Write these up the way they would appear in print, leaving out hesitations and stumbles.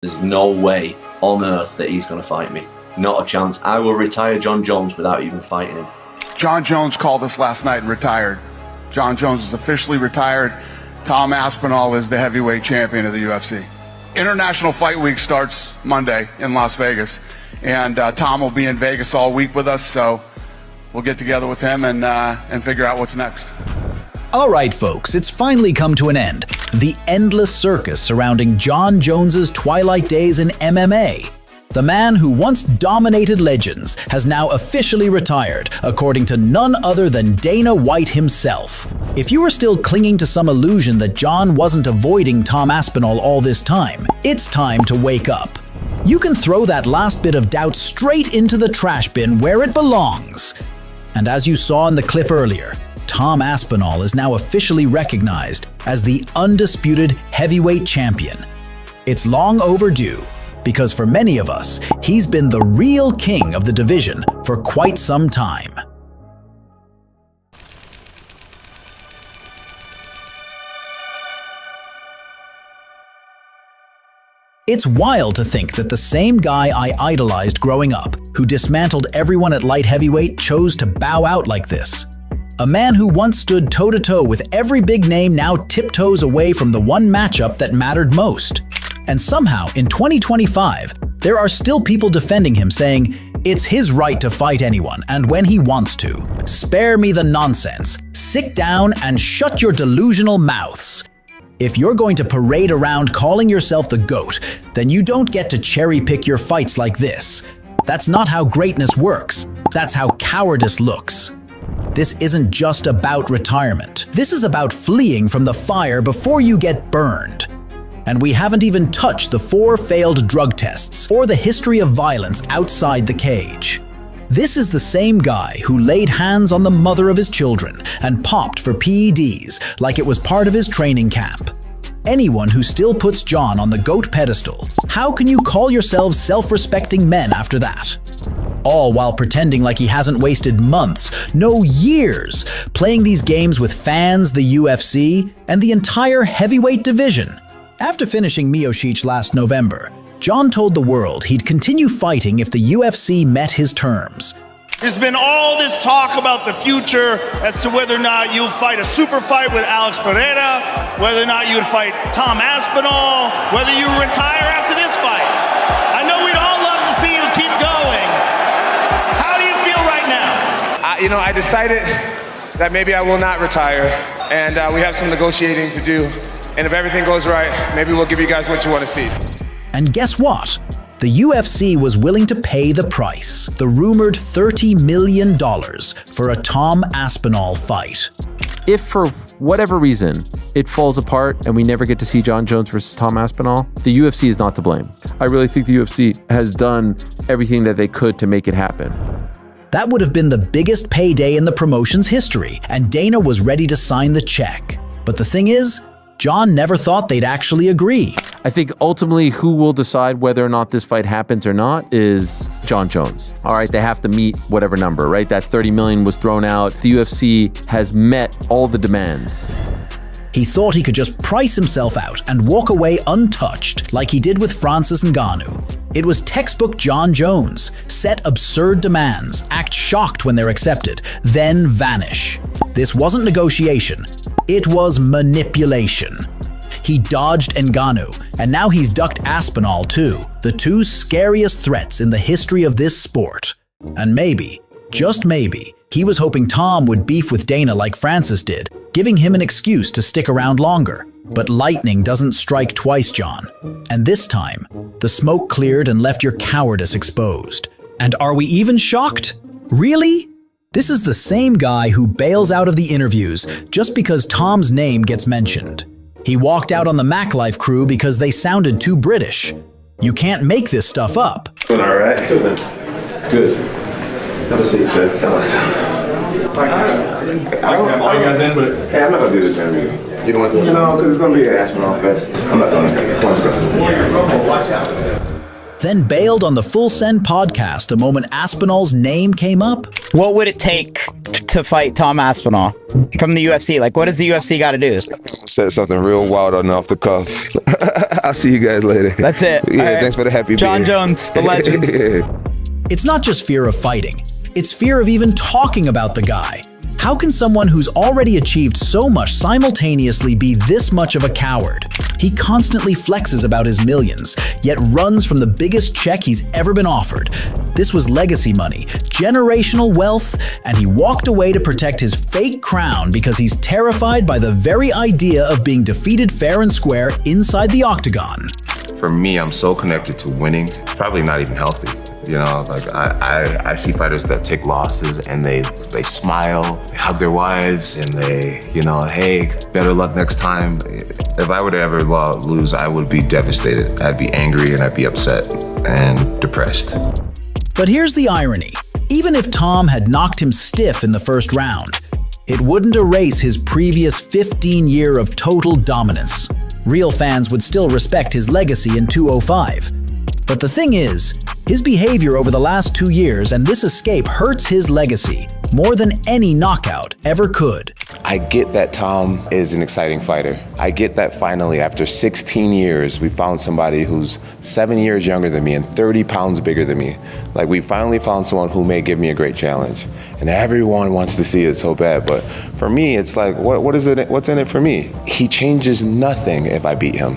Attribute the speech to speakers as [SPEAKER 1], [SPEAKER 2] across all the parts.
[SPEAKER 1] There's no way on earth that he's going to fight me. Not a chance. I will retire Jon Jones without even fighting him.
[SPEAKER 2] Jon Jones called us last night and retired. Jon Jones is officially retired. Tom Aspinall is the heavyweight champion of the UFC. International Fight Week starts Monday in Las Vegas, and Tom will be in Vegas all week with us, so we'll get together with him and figure out what's next.
[SPEAKER 3] All right, folks, it's finally come to an end. The endless circus surrounding Jon Jones's twilight days in MMA. The man who once dominated legends has now officially retired, according to none other than Dana White himself. If you are still clinging to some illusion that Jon wasn't avoiding Tom Aspinall all this time, it's time to wake up. You can throw that last bit of doubt straight into the trash bin where it belongs. And as you saw in the clip earlier, Tom Aspinall is now officially recognized as the undisputed heavyweight champion. It's long overdue, because for many of us, he's been the real king of the division for quite some time. It's wild to think that the same guy I idolized growing up, who dismantled everyone at light heavyweight, chose to bow out like this. A man who once stood toe-to-toe with every big name now tiptoes away from the one matchup that mattered most. And somehow, in 2025, there are still people defending him, saying it's his right to fight anyone and when he wants to. Spare me the nonsense. Sit down and shut your delusional mouths. If you're going to parade around calling yourself the GOAT, then you don't get to cherry-pick your fights like this. That's not how greatness works. That's how cowardice looks. This isn't just about retirement. This is about fleeing from the fire before you get burned. And we haven't even touched the 4 failed drug tests or the history of violence outside the cage. This is the same guy who laid hands on the mother of his children and popped for PEDs like it was part of his training camp. Anyone who still puts Jon on the GOAT pedestal, how can you call yourselves self-respecting men after that? All while pretending like he hasn't wasted months, no years, playing these games with fans, the UFC, and the entire heavyweight division. After finishing Miocic last November, Jon told the world he'd continue fighting if the UFC met his terms.
[SPEAKER 4] There's been all this talk about the future as to whether or not you'll fight a super fight with Alex Pereira, whether or not you would fight Tom Aspinall, whether you retire after this fight. I know we'd all love to see you keep going. How do you feel right now?
[SPEAKER 5] I decided that maybe I will not retire, and we have some negotiating to do. And if everything goes right, maybe we'll give you guys what you want to see.
[SPEAKER 3] And guess what? The UFC was willing to pay the price, the rumored $30 million for a Tom Aspinall fight.
[SPEAKER 6] If for whatever reason it falls apart and we never get to see Jon Jones versus Tom Aspinall, the UFC is not to blame. I really think the UFC has done everything that they could to make it happen.
[SPEAKER 3] That would have been the biggest payday in the promotion's history, and Dana was ready to sign the check. But the thing is, Jon never thought they'd actually agree.
[SPEAKER 6] I think ultimately who will decide whether or not this fight happens or not is Jon Jones. All right, they have to meet whatever number, right? That 30 million was thrown out. The UFC has met all the demands.
[SPEAKER 3] He thought he could just price himself out and walk away untouched like he did with Francis Ngannou. It was textbook Jon Jones. Set absurd demands, act shocked when they're accepted, then vanish. This wasn't negotiation. It was manipulation. He dodged Ngannou, and now he's ducked Aspinall too, the 2 scariest threats in the history of this sport. And maybe, just maybe, he was hoping Tom would beef with Dana like Francis did, giving him an excuse to stick around longer. But lightning doesn't strike twice, Jon. And this time, the smoke cleared and left your cowardice exposed. And are we even shocked? Really? This is the same guy who bails out of the interviews just because Tom's name gets mentioned. He walked out on the MacLife crew because they sounded too British. You can't make this stuff up.
[SPEAKER 7] Doing all right? Good, man. Good. Have a seat, sir. Fellas. I want you guys in, but... Hey, I'm not going to do this interview. You don't want to do it? No, because it's going to be an Aspinall Fest. I'm not going to. Come on, let's go.
[SPEAKER 3] then bailed on the Full Send podcast the moment Aspinall's name came up?
[SPEAKER 8] What would it take to fight Tom Aspinall from the UFC? Like, what does the UFC got to do?
[SPEAKER 9] Said something real wild on off the cuff. I'll see you guys later.
[SPEAKER 8] That's it.
[SPEAKER 9] Yeah,
[SPEAKER 8] All right.
[SPEAKER 9] Thanks for the happy
[SPEAKER 8] John
[SPEAKER 9] beer.
[SPEAKER 8] Jones, the legend.
[SPEAKER 3] It's not just fear of fighting, it's fear of even talking about the guy. How can someone who's already achieved so much simultaneously be this much of a coward? He constantly flexes about his millions, yet runs from the biggest check he's ever been offered. This was legacy money, generational wealth, and he walked away to protect his fake crown because he's terrified by the very idea of being defeated fair and square inside the octagon.
[SPEAKER 10] For me, I'm so connected to winning, probably not even healthy. You know, like I see fighters that take losses and they smile, they hug their wives, and they, you know, hey, better luck next time. If I were to ever lose, I would be devastated. I'd be angry and I'd be upset and depressed.
[SPEAKER 3] But here's the irony. Even if Tom had knocked him stiff in the first round, it wouldn't erase his previous 15-year of total dominance. Real fans would still respect his legacy in 205. But the thing is, his behavior over the last 2 years and this escape hurts his legacy more than any knockout ever could.
[SPEAKER 9] I get that Tom is an exciting fighter. I get that finally, after 16 years, we found somebody who's 7 years younger than me and 30 pounds bigger than me. Like, we finally found someone who may give me a great challenge. And everyone wants to see it so bad. But for me, it's like, what's in it for me? He changes nothing if I beat him.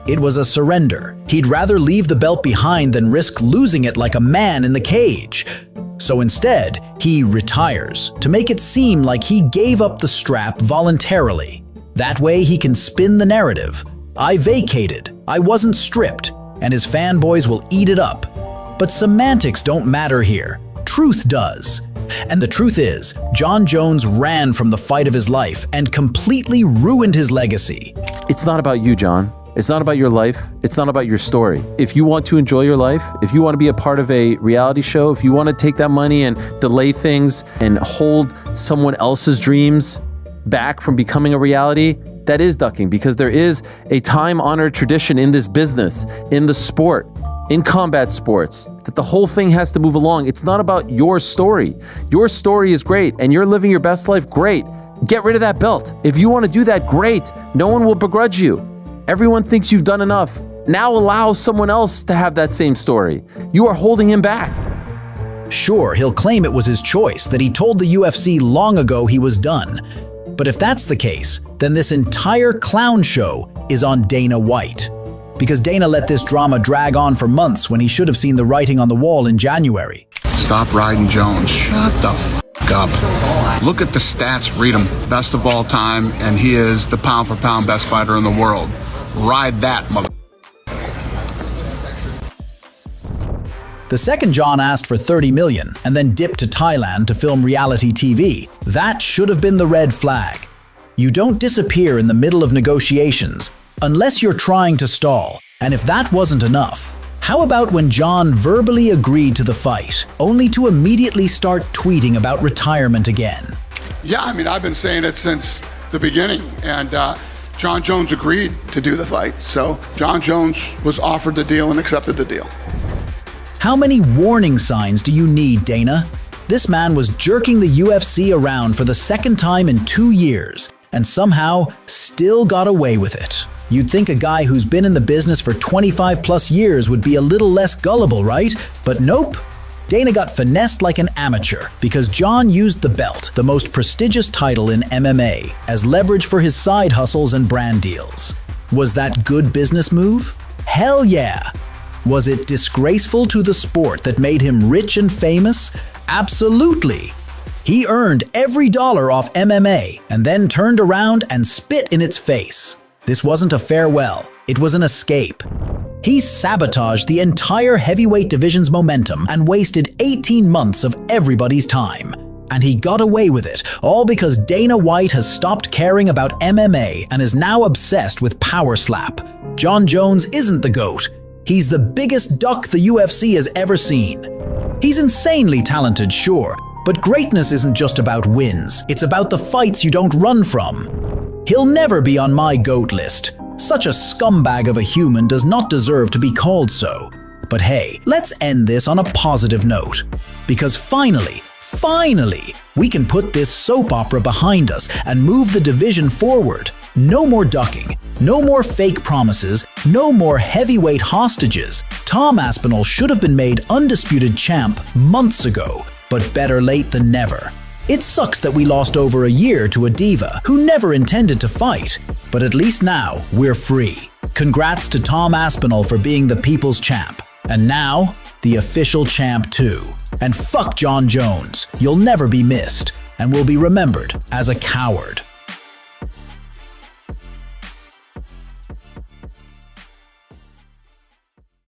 [SPEAKER 3] It was a surrender. He'd rather leave the belt behind than risk losing it like a man in the cage. So instead, he retires to make it seem like he gave up the strap voluntarily. That way he can spin the narrative. I vacated, I wasn't stripped, and his fanboys will eat it up. But semantics don't matter here. Truth does. And the truth is, John Jones ran from the fight of his life and completely ruined his legacy.
[SPEAKER 6] It's not about you, John. It's not about your life. It's not about your story. If you want to enjoy your life, if you want to be a part of a reality show, if you want to take that money and delay things and hold someone else's dreams back from becoming a reality, that is ducking, because there is a time-honored tradition in this business, in the sport, in combat sports, that the whole thing has to move along. It's not about your story. Your story is great and you're living your best life, great. Get rid of that belt. If you want to do that, great. No one will begrudge you. Everyone thinks you've done enough. Now allow someone else to have that same story. You are holding him back.
[SPEAKER 3] Sure, he'll claim it was his choice, that he told the UFC long ago he was done. But if that's the case, then this entire clown show is on Dana White. Because Dana let this drama drag on for months when he should have seen the writing on the wall in January.
[SPEAKER 2] Stop riding Jones. Shut the f*** up. Look at the stats, read them. Best of all time, and he is the pound-for-pound best fighter in the world. Ride that, mother.
[SPEAKER 3] The second John asked for $30 million and then dipped to Thailand to film reality TV. That should have been the red flag. You don't disappear in the middle of negotiations unless you're trying to stall. And if that wasn't enough, how about when John verbally agreed to the fight, only to immediately start tweeting about retirement again?
[SPEAKER 2] Yeah, I mean, I've been saying it since the beginning, and John Jones agreed to do the fight. So John Jones was offered the deal and accepted the deal.
[SPEAKER 3] How many warning signs do you need, Dana? This man was jerking the UFC around for the second time in 2 years and somehow still got away with it. You'd think a guy who's been in the business for 25 plus years would be a little less gullible, right? But nope. Dana got finessed like an amateur because John used the belt, the most prestigious title in MMA, as leverage for his side hustles and brand deals. Was that good business move? Hell yeah! Was it disgraceful to the sport that made him rich and famous? Absolutely! He earned every dollar off MMA and then turned around and spit in its face. This wasn't a farewell, it was an escape. He sabotaged the entire heavyweight division's momentum and wasted 18 months of everybody's time. And he got away with it, all because Dana White has stopped caring about MMA and is now obsessed with power slap. John Jones isn't the GOAT. He's the biggest duck the UFC has ever seen. He's insanely talented, sure, but greatness isn't just about wins. It's about the fights you don't run from. He'll never be on my GOAT list. Such a scumbag of a human does not deserve to be called so. But hey, let's end this on a positive note. Because finally, we can put this soap opera behind us and move the division forward. No more ducking, no more fake promises, no more heavyweight hostages. Tom Aspinall should have been made undisputed champ months ago, but better late than never. It sucks that we lost over a year to a diva who never intended to fight, but at least now we're free. Congrats to Tom Aspinall for being the people's champ, and now the official champ too. And fuck Jon Jones, you'll never be missed, and will be remembered as a coward.